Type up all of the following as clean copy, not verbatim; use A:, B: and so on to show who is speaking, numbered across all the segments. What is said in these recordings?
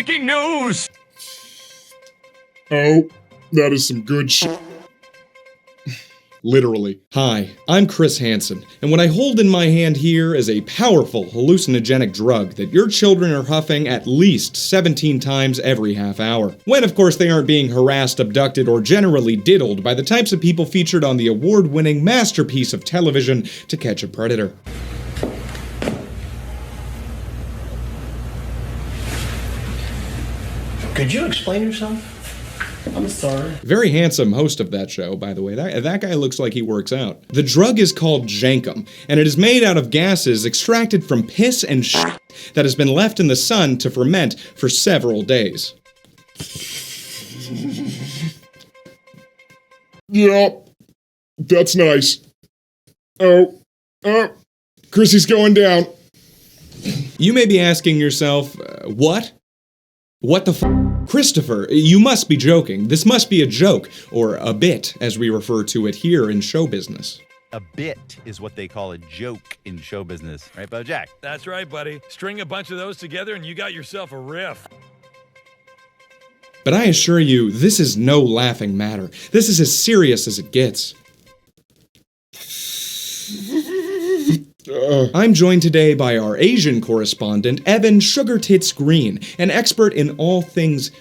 A: breaking news!
B: Oh, that is some good shit. Literally.
C: Hi, I'm Chris Hansen, and what I hold in my hand here is a powerful hallucinogenic drug that your children are huffing at least 17 times every half hour. When, of course, they aren't being harassed, abducted, or generally diddled by the types of people featured on the award-winning masterpiece of television, To Catch a Predator.
D: Could you explain yourself? I'm sorry.
C: Very handsome host of that show, by the way. That guy looks like he works out. The drug is called Jenkem, and it is made out of gases extracted from piss and shit that has been left in the sun to ferment for several days.
B: Yep. That's nice. Oh. Chrissy's going down.
C: You may be asking yourself, what? What the f***? Christopher, you must be joking. This must be a joke, or a bit, as we refer to it here in show business.
E: A bit is what they call a joke in show business. Right, Bojack?
A: That's right, buddy. String a bunch of those together and you got yourself a riff.
C: But I assure you, this is no laughing matter. This is as serious as it gets. I'm joined today by our Asian correspondent, Evan Sugar Tits Green, an expert in all things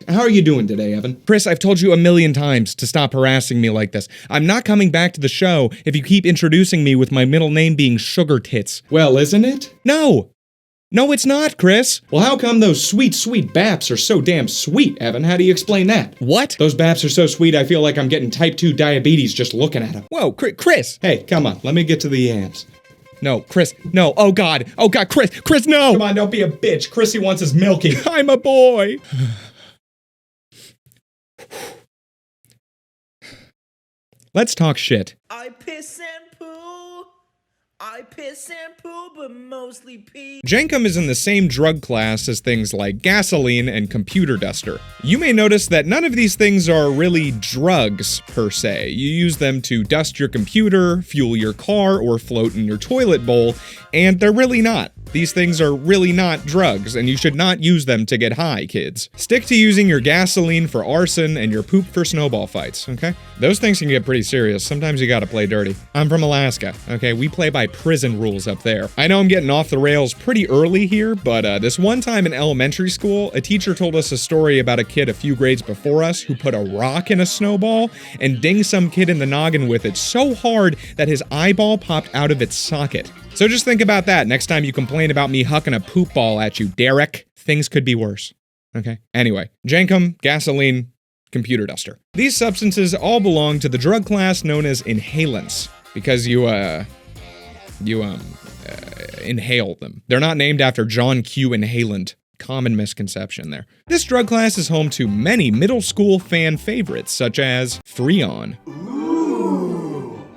C: How are you doing today, Evan?
F: Chris, I've told you a million times to stop harassing me like this. I'm not coming back to the show if you keep introducing me with my middle name being Sugar Tits.
C: Well, isn't it?
F: No! No, it's not, Chris!
C: Well, how come those sweet, sweet baps are so damn sweet, Evan? How do you explain that?
F: What?
C: Those baps are so sweet, I feel like I'm getting type 2 diabetes just looking at them.
F: Whoa, Chris!
C: Hey, come on, let me get to the yams.
F: No, Chris, no, oh God, Chris, no!
C: Come on, don't be a bitch. Chrissy wants his milky.
F: I'm a boy! Let's talk shit.
G: I piss and poo. I piss and poo, but mostly pee.
F: Jenkem is in the same drug class as things like gasoline and computer duster. You may notice that none of these things are really drugs, per se. You use them to dust your computer, fuel your car, or float in your toilet bowl, and they're really not. These things are really not drugs, and you should not use them to get high, kids. Stick to using your gasoline for arson and your poop for snowball fights, okay? Those things can get pretty serious. Sometimes you gotta play dirty. I'm from Alaska, okay? We play by prison rules up there. I know I'm getting off the rails pretty early here, but this one time in elementary school, a teacher told us a story about a kid a few grades before us who put a rock in a snowball and dinged some kid in the noggin with it so hard that his eyeball popped out of its socket. So just think about that next time you complain about me hucking a poop ball at you, Derek. Things could be worse. Okay? Anyway, Jenkem, gasoline, computer duster. These substances all belong to the drug class known as inhalants, because you inhale them. They're not named after John Q. Inhalant. Common misconception there. This drug class is home to many middle school fan favorites, such as Freon,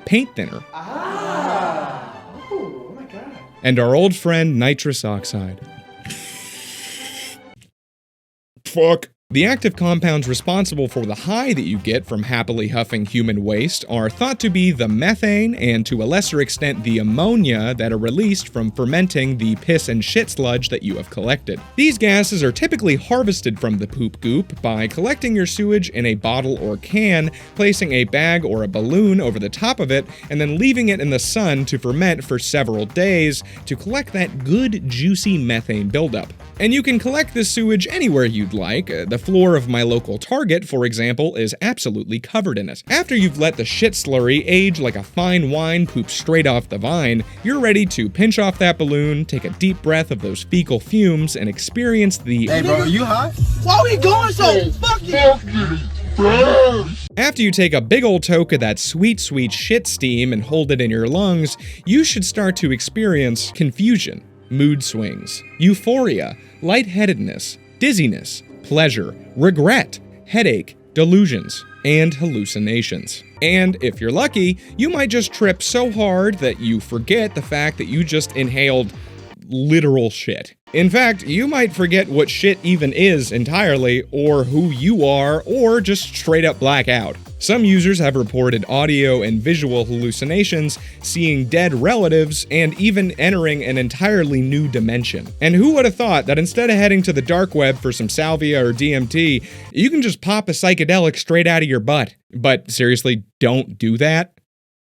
F: paint thinner, and our old friend nitrous oxide.
B: Fuck.
F: The active compounds responsible for the high that you get from happily huffing human waste are thought to be the methane and, to a lesser extent, the ammonia that are released from fermenting the piss and shit sludge that you have collected. These gases are typically harvested from the poop goop by collecting your sewage in a bottle or can, placing a bag or a balloon over the top of it, and then leaving it in the sun to ferment for several days to collect that good, juicy methane buildup. And you can collect this sewage anywhere you'd like. The floor of my local Target, for example, is absolutely covered in it. After you've let the shit slurry age like a fine wine poop straight off the vine, you're ready to pinch off that balloon, take a deep breath of those fecal fumes, and experience the—
D: Hey bro, are you high?
G: Why are we going so fucking?
F: After you take a big old toke of that sweet, sweet shit steam and hold it in your lungs, you should start to experience confusion, mood swings, euphoria, lightheadedness, dizziness, pleasure, regret, headache, delusions, and hallucinations. And if you're lucky, you might just trip so hard that you forget the fact that you just inhaled literal shit. In fact, you might forget what shit even is entirely, or who you are, or just straight up black out. Some users have reported audio and visual hallucinations, seeing dead relatives, and even entering an entirely new dimension. And who would have thought that instead of heading to the dark web for some salvia or DMT, you can just pop a psychedelic straight out of your butt? But seriously, don't do that.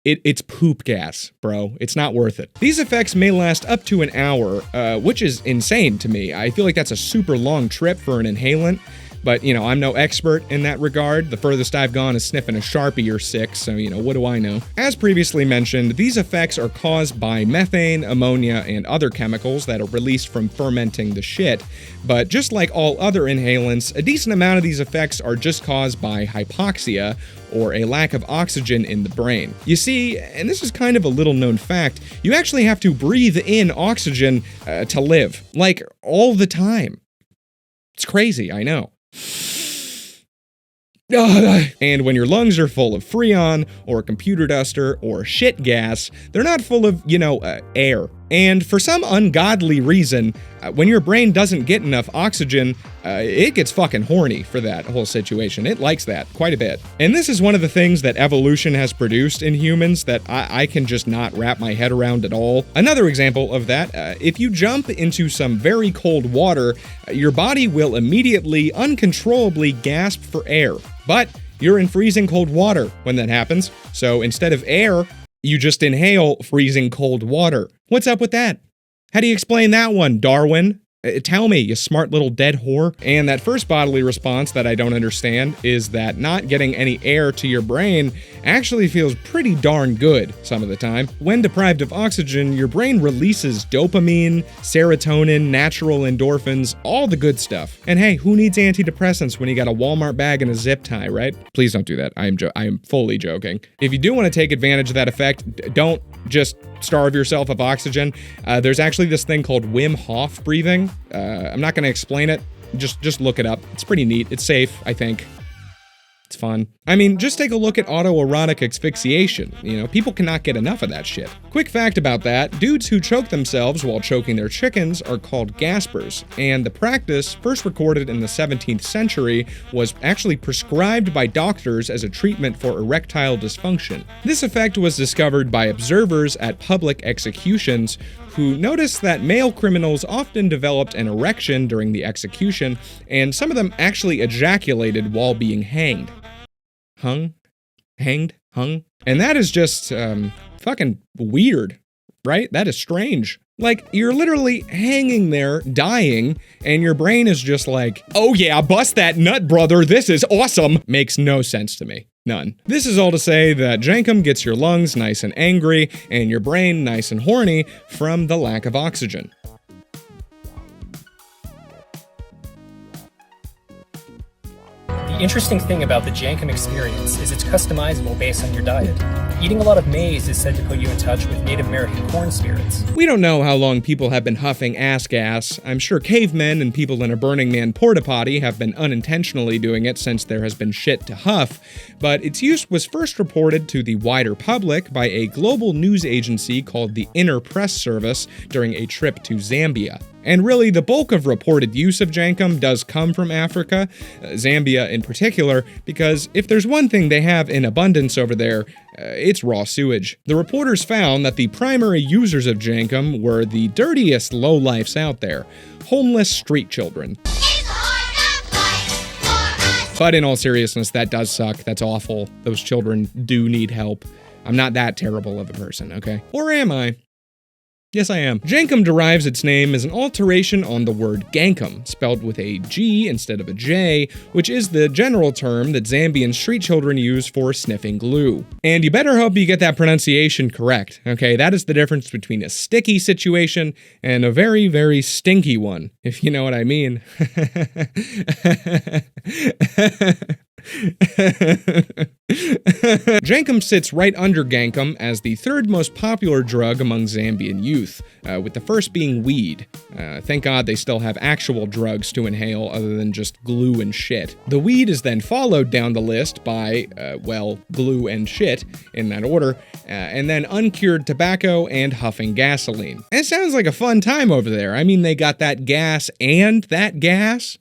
F: It's poop gas, bro. It's not worth it. These effects may last up to an hour, which is insane to me. I feel like that's a super long trip for an inhalant. But, you know, I'm no expert in that regard. The furthest I've gone is sniffing a Sharpie or 6, so, you know, what do I know? As previously mentioned, these effects are caused by methane, ammonia, and other chemicals that are released from fermenting the shit. But just like all other inhalants, a decent amount of these effects are just caused by hypoxia, or a lack of oxygen in the brain. You see, and this is kind of a little-known fact, you actually have to breathe in oxygen to live. Like, all the time. It's crazy, I know. And when your lungs are full of freon, or computer duster, or shit gas, they're not full of, air. And for some ungodly reason, when your brain doesn't get enough oxygen, it gets fucking horny for that whole situation. It likes that quite a bit. And this is one of the things that evolution has produced in humans that I can just not wrap my head around at all. Another example of that, if you jump into some very cold water, your body will immediately, uncontrollably gasp for air. But you're in freezing cold water when that happens, so instead of air, you just inhale freezing cold water. What's up with that? How do you explain that one, Darwin? Tell me, you smart little dead whore. And that first bodily response that I don't understand is that not getting any air to your brain actually feels pretty darn good some of the time. When deprived of oxygen, your brain releases dopamine, serotonin, natural endorphins, all the good stuff. And hey, who needs antidepressants when you got a Walmart bag and a zip tie, right? Please don't do that. I am fully joking. If you do want to take advantage of that effect, don't just starve yourself of oxygen. There's actually this thing called Wim Hof breathing. I'm not going to explain it. Just look it up. It's pretty neat. It's safe, I think. It's fun. I mean, just take a look at autoerotic asphyxiation. People cannot get enough of that shit. Quick fact about that, dudes who choke themselves while choking their chickens are called gaspers, and the practice, first recorded in the 17th century, was actually prescribed by doctors as a treatment for erectile dysfunction. This effect was discovered by observers at public executions who noticed that male criminals often developed an erection during the execution, and some of them actually ejaculated while being hanged. Hanged? And that is just, fucking weird, right? That is strange. Like, you're literally hanging there, dying, and your brain is just like, oh yeah, bust that nut, brother, this is awesome! Makes no sense to me. None. This is all to say that jankum gets your lungs nice and angry, and your brain nice and horny from the lack of oxygen.
H: The interesting thing about the jankum experience is it's customizable based on your diet. Eating a lot of maize is said to put you in touch with Native American corn spirits.
F: We don't know how long people have been huffing ass gas. I'm sure cavemen and people in a Burning Man porta potty have been unintentionally doing it since there has been shit to huff, but its use was first reported to the wider public by a global news agency called the Inner Press Service during a trip to Zambia. And really, the bulk of reported use of jankum does come from Africa, Zambia in particular, because if there's one thing they have in abundance over there, it's raw sewage. The reporters found that the primary users of jankum were the dirtiest lowlifes out there, homeless street children. But in all seriousness, that does suck. That's awful. Those children do need help. I'm not that terrible of a person, okay? Or am I? Yes, I am. Jankum derives its name as an alteration on the word gankum, spelled with a G instead of a J, which is the general term that Zambian street children use for sniffing glue. And you better hope you get that pronunciation correct, okay? That is the difference between a sticky situation and a very, very stinky one, if you know what I mean. Jankum sits right under gankum as the third most popular drug among Zambian youth, with the first being weed. Thank God they still have actual drugs to inhale other than just glue and shit. The weed is then followed down the list by, glue and shit, in that order, and then uncured tobacco and huffing gasoline. And it sounds like a fun time over there. I mean, they got that gas and that gas.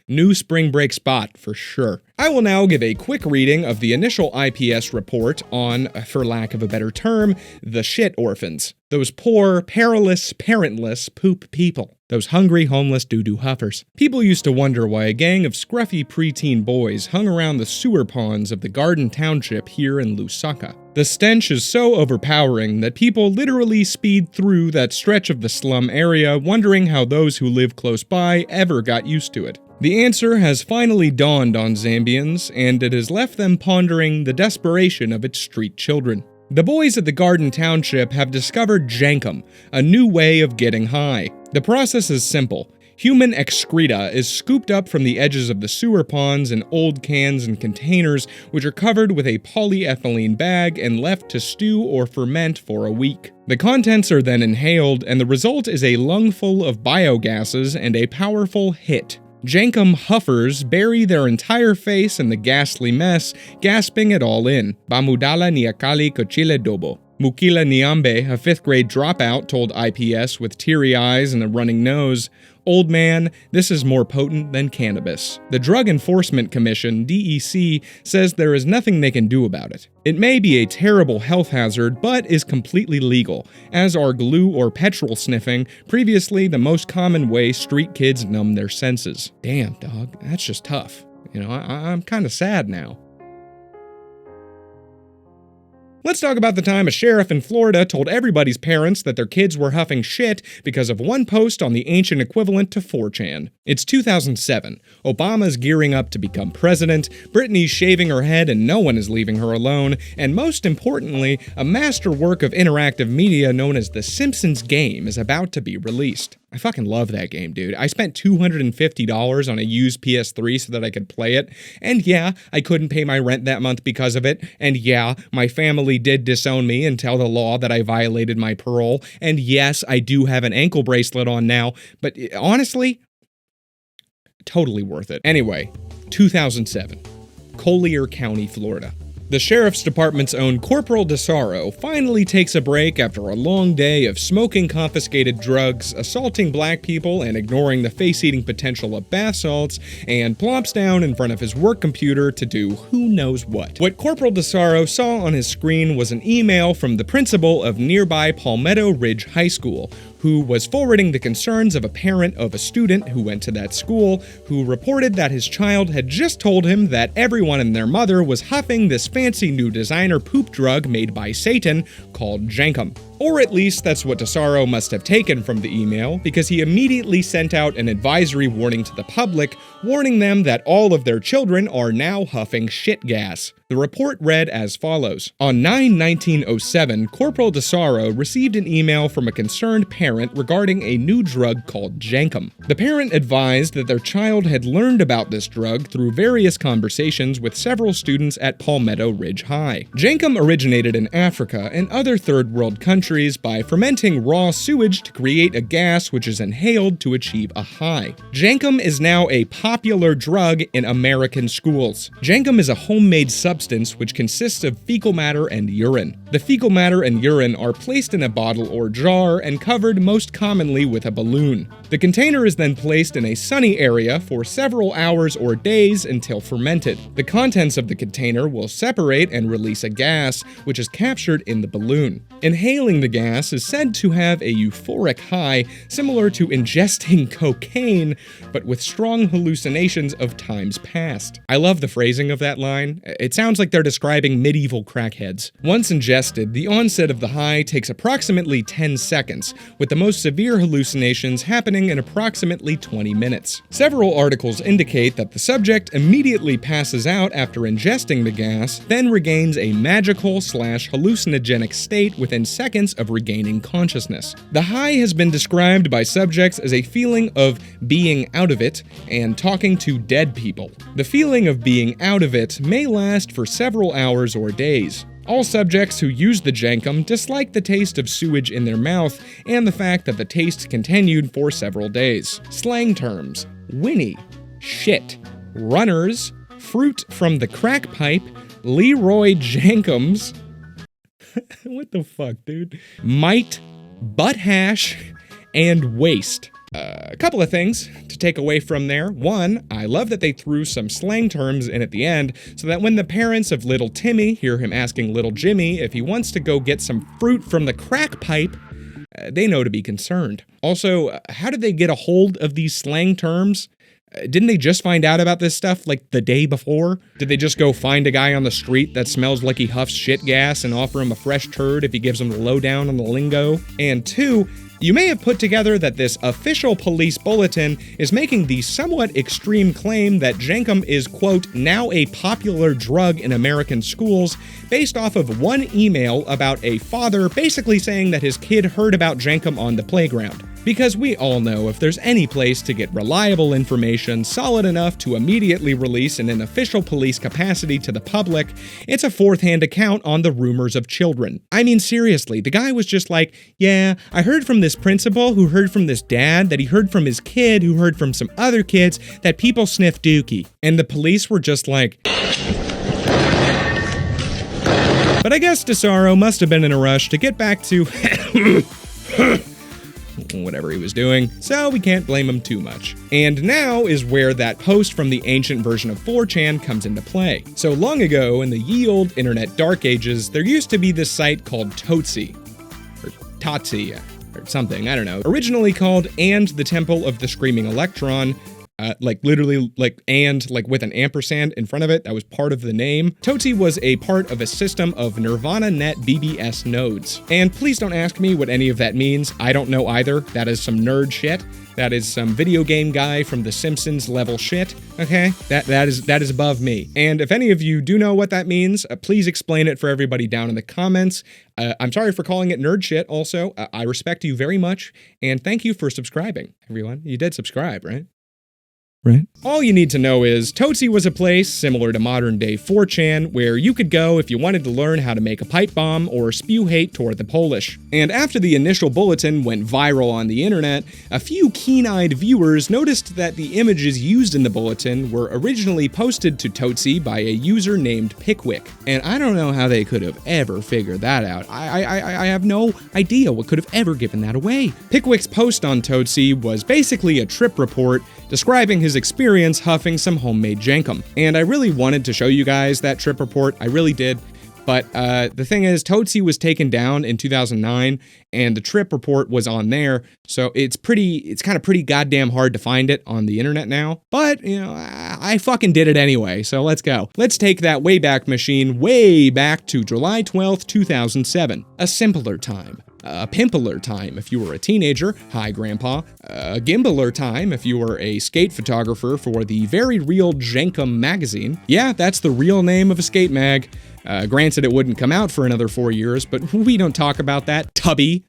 F: New spring break spot for sure. I will now give a quick reading of the initial IPS report on, for lack of a better term, the shit orphans. Those poor, perilous, parentless poop people. Those hungry, homeless doo-doo huffers. People used to wonder why a gang of scruffy preteen boys hung around the sewer ponds of the Garden Township here in Lusaka. The stench is so overpowering that people literally speed through that stretch of the slum area wondering how those who live close by ever got used to it. The answer has finally dawned on Zambians, and it has left them pondering the desperation of its street children. The boys at the Garden Township have discovered jankum, a new way of getting high. The process is simple. Human excreta is scooped up from the edges of the sewer ponds in old cans and containers, which are covered with a polyethylene bag and left to stew or ferment for a week. The contents are then inhaled, and the result is a lungful of biogases and a powerful hit. Jenkem huffers bury their entire face in the ghastly mess, gasping it all in. Bamudala niakali kochile dobo. Mukila Niambe, a 5th grade dropout, told IPS with teary eyes and a running nose, "Old man, this is more potent than cannabis." The Drug Enforcement Commission, DEC, says there is nothing they can do about it. It may be a terrible health hazard, but is completely legal, as are glue or petrol sniffing, previously the most common way street kids numb their senses. Damn, dog, that's just tough. I'm kinda sad now. Let's talk about the time a sheriff in Florida told everybody's parents that their kids were huffing shit because of one post on the ancient equivalent to 4chan. It's 2007. Obama's gearing up to become president, Brittany's shaving her head and no one is leaving her alone, and most importantly, a masterwork of interactive media known as The Simpsons game is about to be released. I fucking love that game, dude. I spent $250 on a used PS3 so that I could play it, and yeah, I couldn't pay my rent that month because of it, and yeah, my family did disown me and tell the law that I violated my parole, and yes, I do have an ankle bracelet on now, but honestly, totally worth it. Anyway, 2007, Collier County, Florida. The Sheriff's Department's own Corporal DeSaro finally takes a break after a long day of smoking confiscated drugs, assaulting black people, and ignoring the face-eating potential of bath salts, and plumps down in front of his work computer to do who knows what. What Corporal DeSaro saw on his screen was an email from the principal of nearby Palmetto Ridge High School, who was forwarding the concerns of a parent of a student who went to that school, who reported that his child had just told him that everyone and their mother was huffing this fancy new designer poop drug made by Satan called jankum. Or at least that's what DeSaro must have taken from the email, because he immediately sent out an advisory warning to the public, warning them that all of their children are now huffing shit gas. The report read as follows. On 9/19/07, Corporal DeSaro received an email from a concerned parent regarding a new drug called jankum. The parent advised that their child had learned about this drug through various conversations with several students at Palmetto Ridge High. Jankum originated in Africa and other third world countries by fermenting raw sewage to create a gas which is inhaled to achieve a high. Jankum is now a popular drug in American schools. Jankum is a homemade substance which consists of fecal matter and urine. The fecal matter and urine are placed in a bottle or jar and covered most commonly with a balloon. The container is then placed in a sunny area for several hours or days until fermented. The contents of the container will separate and release a gas, which is captured in the balloon. Inhaling the gas is said to have a euphoric high, similar to ingesting cocaine, but with strong hallucinations of times past. I love the phrasing of that line. It sounds like they're describing medieval crackheads. Once ingested, the onset of the high takes approximately 10 seconds, with the most severe hallucinations happening in approximately 20 minutes. Several articles indicate that the subject immediately passes out after ingesting the gas, then regains a magical/hallucinogenic state within seconds of regaining consciousness. The high has been described by subjects as a feeling of being out of it and talking to dead people. The feeling of being out of it may last for several hours or days. All subjects who used the jankum disliked the taste of sewage in their mouth and the fact that the taste continued for several days. Slang terms: Winnie, shit, runners, fruit from the crack pipe, Leroy Jankums, what the fuck, dude? Mite, butt hash, and waste. A couple of things to take away from there. One, I love that they threw some slang terms in at the end so that when the parents of little Timmy hear him asking little Jimmy if he wants to go get some fruit from the crack pipe, they know to be concerned. Also, how did they get a hold of these slang terms? Didn't they just find out about this stuff like the day before? Did they just go find a guy on the street that smells like he huffs shit gas and offer him a fresh turd if he gives them the lowdown on the lingo? And two, you may have put together that this official police bulletin is making the somewhat extreme claim that Jenkem is, quote, now a popular drug in American schools, based off of one email about a father basically saying that his kid heard about Jenkem on the playground. Because we all know if there's any place to get reliable information solid enough to immediately release in an official police capacity to the public, it's a fourth-hand account on the rumors of children. I mean, seriously, the guy was just like, yeah, I heard from this principal who heard from this dad that he heard from his kid who heard from some other kids that people sniff dookie. And the police were just like... But I guess DeSaro must have been in a rush to get back to... whatever he was doing, so we can't blame him too much. And now is where that post from the ancient version of 4chan comes into play. So long ago, in the ye old internet dark ages, there used to be this site called Totsi, or Totsi, or something, I don't know. Originally called And the Temple of the Screaming Electron, literally with an ampersand in front of it. That was part of the name. Totsi was a part of a system of Nirvana Net BBS nodes. And please don't ask me what any of that means. I don't know either. That is some nerd shit. That is some video game guy from The Simpsons level shit. Okay? That is above me. And if any of you do know what that means, please explain it for everybody down in the comments. I'm sorry for calling it nerd shit also. I respect you very much. And thank you for subscribing, everyone. You did subscribe, right? Right? All you need to know is Totsi was a place similar to modern day 4chan where you could go if you wanted to learn how to make a pipe bomb or spew hate toward the Polish. And after the initial bulletin went viral on the internet, a few keen-eyed viewers noticed that the images used in the bulletin were originally posted to Totsi by a user named Pwick. And I don't know how they could have ever figured that out. I have no idea what could have ever given that away. Pwick's post on Totsi was basically a trip report describing his experience huffing some homemade jankum. And I really wanted to show you guys that trip report, I really did. But the thing is, Totsi was taken down in 2009, and the trip report was on there, so it's kind of pretty goddamn hard to find it on the internet now. But, you know, I fucking did it anyway, so let's go. Let's take that Wayback Machine way back to July 12th, 2007. A simpler time. A pimpler time if you were a teenager, hi grandpa, a gimbaler time if you were a skate photographer for the very real Jenkem magazine. Yeah, that's the real name of a skate mag. Granted, it wouldn't come out for another 4 years, but we don't talk about that, tubby.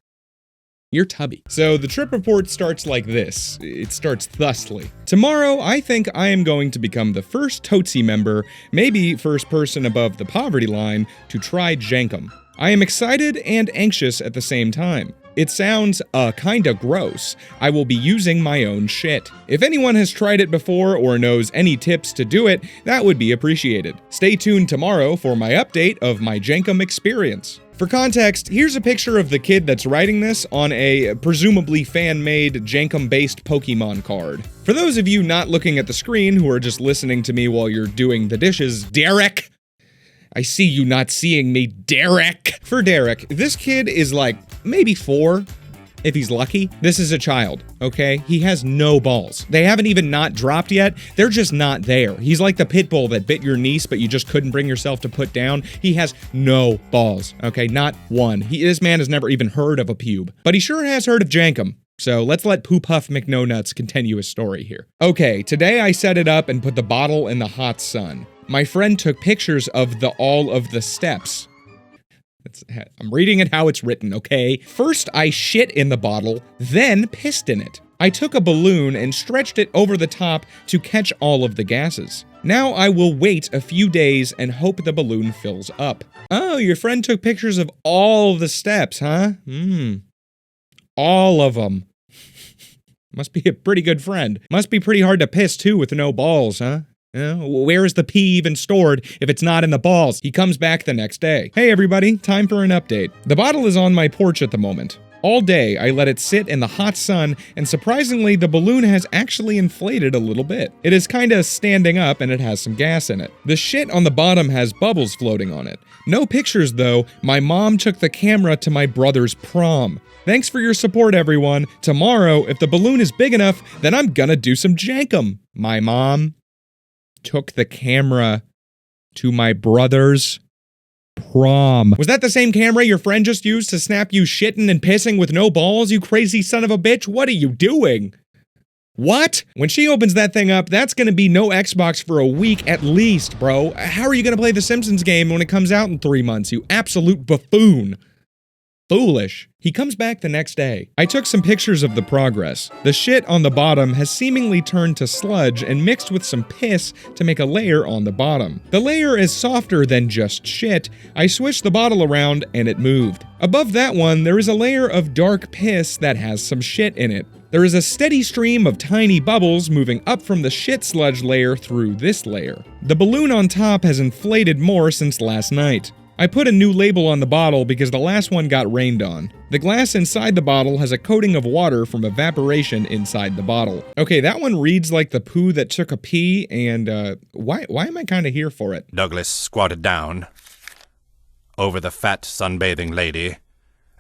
F: You're tubby. So the trip report starts like this. It starts thusly. Tomorrow, I think I am going to become the first Totsi member, maybe first person above the poverty line, to try Jenkem. I am excited and anxious at the same time. It sounds, kinda gross. I will be using my own shit. If anyone has tried it before or knows any tips to do it, that would be appreciated. Stay tuned tomorrow for my update of my Jenkem experience. For context, here's a picture of the kid that's writing this on a presumably fan-made Jenkem-based Pokemon card. For those of you not looking at the screen who are just listening to me while you're doing the dishes, Derek! I see you not seeing me, Derek! For Derek, this kid is like maybe 4, if he's lucky. This is a child, okay? He has no balls. They haven't even not dropped yet. They're just not there. He's like the pit bull that bit your niece, but you just couldn't bring yourself to put down. He has no balls, okay? Not one. This man has never even heard of a pube. But he sure has heard of Jenkem. So let's let Poop Huff McNonuts continue his story here. Okay, today I set it up and put the bottle in the hot sun. My friend took pictures of all of the steps. I'm reading it how it's written, okay? First, I shit in the bottle, then pissed in it. I took a balloon and stretched it over the top to catch all of the gases. Now I will wait a few days and hope the balloon fills up. Oh, your friend took pictures of all the steps, huh? All of them. Must be a pretty good friend. Must be pretty hard to piss too with no balls, huh? Where is the pee even stored if it's not in the balls? He comes back the next day. Hey everybody, time for an update. The bottle is on my porch at the moment. All day, I let it sit in the hot sun, and surprisingly, the balloon has actually inflated a little bit. It is kinda standing up, and it has some gas in it. The shit on the bottom has bubbles floating on it. No pictures though. My mom took the camera to my brother's prom. Thanks for your support, everyone. Tomorrow, if the balloon is big enough, then I'm gonna do some jankum. My mom took the camera to my brother's prom. Was that the same camera your friend just used to snap you shitting and pissing with no balls, you crazy son of a bitch? What are you doing? What? When she opens that thing up, that's gonna be no Xbox for a week at least, bro. How are you gonna play the Simpsons game when it comes out in 3 months, you absolute buffoon? Foolish. He comes back the next day. I took some pictures of the progress. The shit on the bottom has seemingly turned to sludge and mixed with some piss to make a layer on the bottom. The layer is softer than just shit. I swished the bottle around and it moved. Above that one, there is a layer of dark piss that has some shit in it. There is a steady stream of tiny bubbles moving up from the shit sludge layer through this layer. The balloon on top has inflated more since last night. I put a new label on the bottle because the last one got rained on. The glass inside the bottle has a coating of water from evaporation inside the bottle. Okay, that one reads like the poo that took a pee, and why am I kinda here for it?
E: Douglas squatted down over the fat sunbathing lady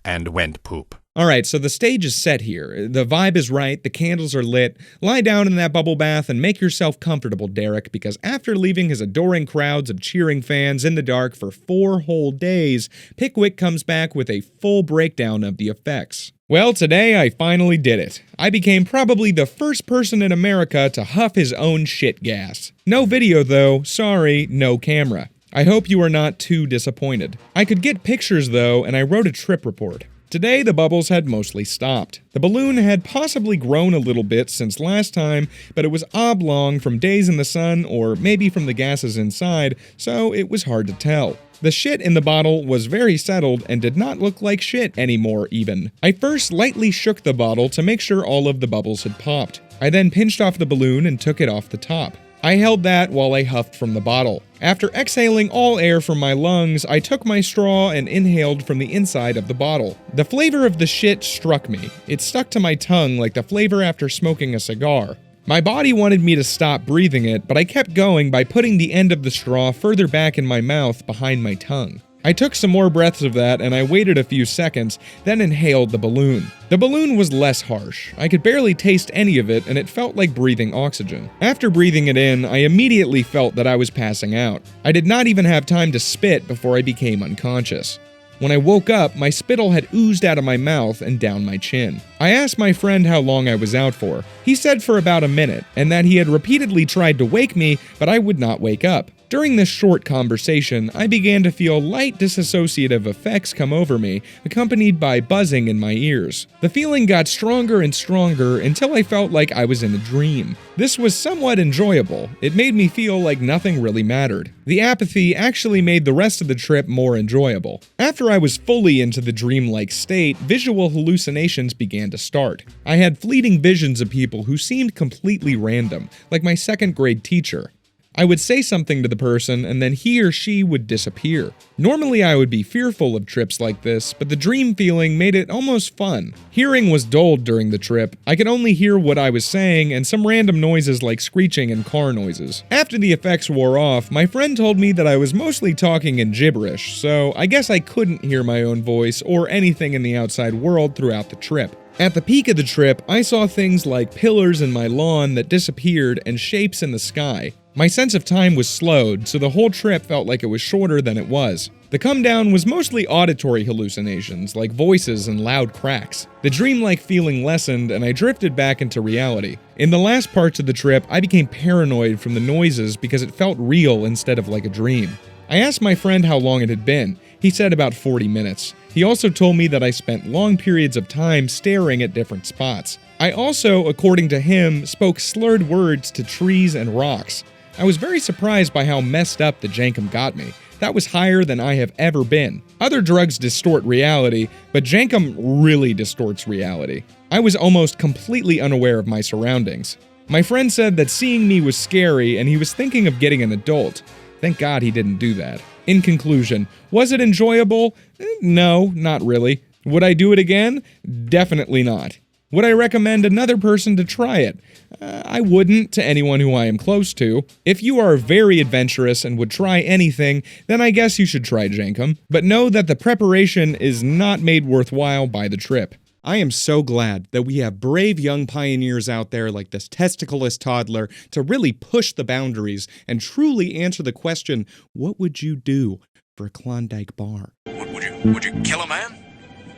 E: and went poop.
F: Alright, so the stage is set here. The vibe is right, the candles are lit. Lie down in that bubble bath and make yourself comfortable, Derek, because after leaving his adoring crowds of cheering fans in the dark for 4 whole days, Pwick comes back with a full breakdown of the effects. Well, today I finally did it. I became probably the first person in America to huff his own shit gas. No video though, sorry, no camera. I hope you are not too disappointed. I could get pictures though, and I wrote a trip report. Today, the bubbles had mostly stopped. The balloon had possibly grown a little bit since last time, but it was oblong from days in the sun or maybe from the gases inside, so it was hard to tell. The shit in the bottle was very settled and did not look like shit anymore even. I first lightly shook the bottle to make sure all of the bubbles had popped. I then pinched off the balloon and took it off the top. I held that while I huffed from the bottle. After exhaling all air from my lungs, I took my straw and inhaled from the inside of the bottle. The flavor of the shit struck me. It stuck to my tongue like the flavor after smoking a cigar. My body wanted me to stop breathing it, but I kept going by putting the end of the straw further back in my mouth behind my tongue. I took some more breaths of that and I waited a few seconds, then inhaled the balloon. The balloon was less harsh. I could barely taste any of it and it felt like breathing oxygen. After breathing it in, I immediately felt that I was passing out. I did not even have time to spit before I became unconscious. When I woke up, my spittle had oozed out of my mouth and down my chin. I asked my friend how long I was out for. He said for about a minute, and that he had repeatedly tried to wake me, but I would not wake up. During this short conversation, I began to feel light dissociative effects come over me, accompanied by buzzing in my ears. The feeling got stronger and stronger until I felt like I was in a dream. This was somewhat enjoyable. It made me feel like nothing really mattered. The apathy actually made the rest of the trip more enjoyable. After I was fully into the dreamlike state, visual hallucinations began to start. I had fleeting visions of people who seemed completely random, like my second grade teacher. I would say something to the person and then he or she would disappear. Normally I would be fearful of trips like this, but the dream feeling made it almost fun. Hearing was dulled during the trip. I could only hear what I was saying and some random noises like screeching and car noises. After the effects wore off, my friend told me that I was mostly talking in gibberish, so I guess I couldn't hear my own voice or anything in the outside world throughout the trip. At the peak of the trip, I saw things like pillars in my lawn that disappeared and shapes in the sky. My sense of time was slowed, so the whole trip felt like it was shorter than it was. The come down was mostly auditory hallucinations, like voices and loud cracks. The dreamlike feeling lessened, and I drifted back into reality. In the last parts of the trip, I became paranoid from the noises because it felt real instead of like a dream. I asked my friend how long it had been. He said about 40 minutes. He also told me that I spent long periods of time staring at different spots. I also, according to him, spoke slurred words to trees and rocks. I was very surprised by how messed up the jankum got me. That was higher than I have ever been. Other drugs distort reality, but jankum really distorts reality. I was almost completely unaware of my surroundings. My friend said that seeing me was scary and he was thinking of getting an adult. Thank God he didn't do that. In conclusion, was it enjoyable? No, not really. Would I do it again? Definitely not. Would I recommend another person to try it? I wouldn't to anyone who I am close to. If you are very adventurous and would try anything, then I guess you should try Jenkem. But know that the preparation is not made worthwhile by the trip. I am so glad that we have brave young pioneers out there like this testicleless toddler to really push the boundaries and truly answer the question, what would you do for a Klondike bar?
E: Would you kill a man?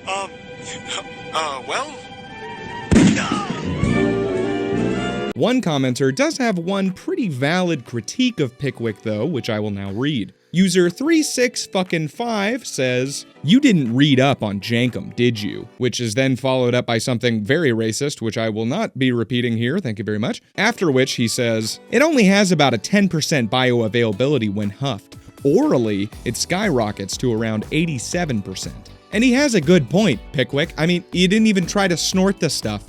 E: Well...
F: One commenter does have one pretty valid critique of Pwick though, which I will now read. User 36fucking5 says, "You didn't read up on Jenkem, did you?" Which is then followed up by something very racist, which I will not be repeating here, thank you very much. After which he says, "It only has about a 10% bioavailability when huffed. Orally, it skyrockets to around 87%. And he has a good point, Pwick. I mean, you didn't even try to snort the stuff.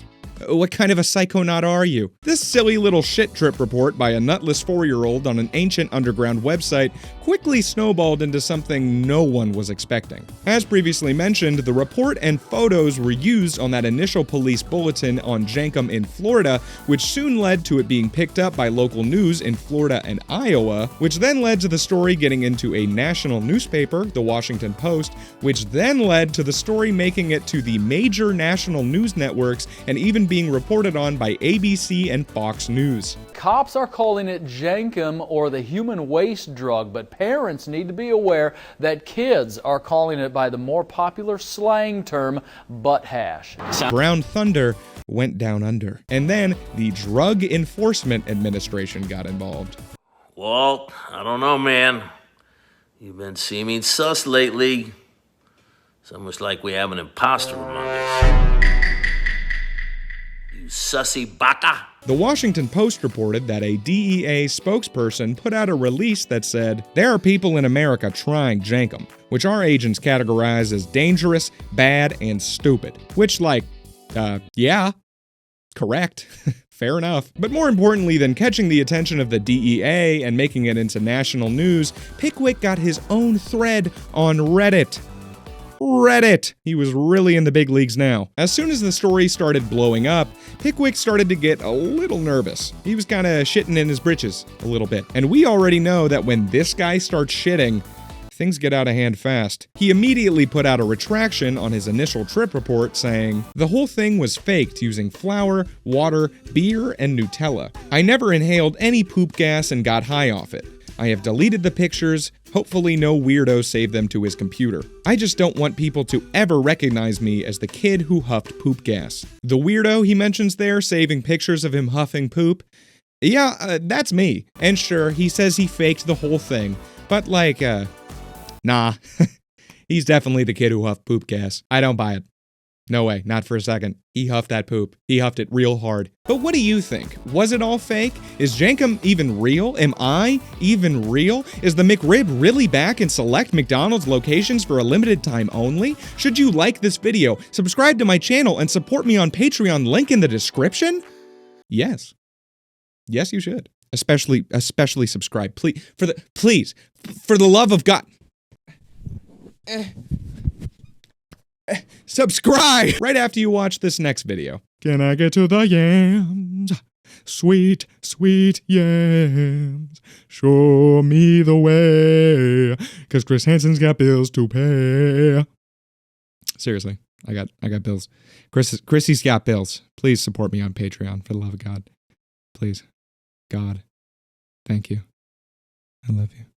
F: What kind of a psychonaut are you? This silly little shit trip report by a nutless 4-year-old on an ancient underground website quickly snowballed into something no one was expecting. As previously mentioned, the report and photos were used on that initial police bulletin on Jenkem in Florida, which soon led to it being picked up by local news in Florida and Iowa, which then led to the story getting into a national newspaper, the Washington Post, which then led to the story making it to the major national news networks and even being reported on by ABC and Fox News.
I: Cops are calling it Jenkem or the human waste drug, but parents need to be aware that kids are calling it by the more popular slang term, butt hash.
F: Brown Thunder went down under, and then the Drug Enforcement Administration got involved.
J: Well, I don't know, man. You've been seeming sus lately. It's almost like we have an imposter among us. Sussy baka.
F: The Washington Post reported that a DEA spokesperson put out a release that said, "There are people in America trying Jenkem, which our agents categorize as dangerous, bad, and stupid." Which, yeah, correct. Fair enough. But more importantly than catching the attention of the DEA and making it into national news, Pwick got his own thread on Reddit. He was really in the big leagues now. As soon as the story started blowing up, Pwick started to get a little nervous. He was kinda shitting in his britches a little bit. And we already know that when this guy starts shitting, things get out of hand fast. He immediately put out a retraction on his initial trip report saying, "The whole thing was faked using flour, water, beer, and Nutella. I never inhaled any poop gas and got high off it. I have deleted the pictures. Hopefully no weirdo saved them to his computer. I just don't want people to ever recognize me as the kid who huffed poop gas." The weirdo he mentions there saving pictures of him huffing poop? Yeah, that's me. And sure, he says he faked the whole thing, but nah. He's definitely the kid who huffed poop gas. I don't buy it. No way, not for a second. He huffed that poop. He huffed it real hard. But what do you think? Was it all fake? Is Jenkem even real? Am I even real? Is the McRib really back in select McDonald's locations for a limited time only? Should you like this video, subscribe to my channel, and support me on Patreon, link in the description? Yes. Yes, you should. Especially subscribe. Please, for the love of God. Subscribe right after you watch this next video. Can I get to the yams? Sweet, sweet yams. Show me the way. 'Cause Chris Hansen's got bills to pay. Seriously, I got bills. Chrissy's got bills. Please support me on Patreon, for the love of God. Please. God. Thank you. I love you.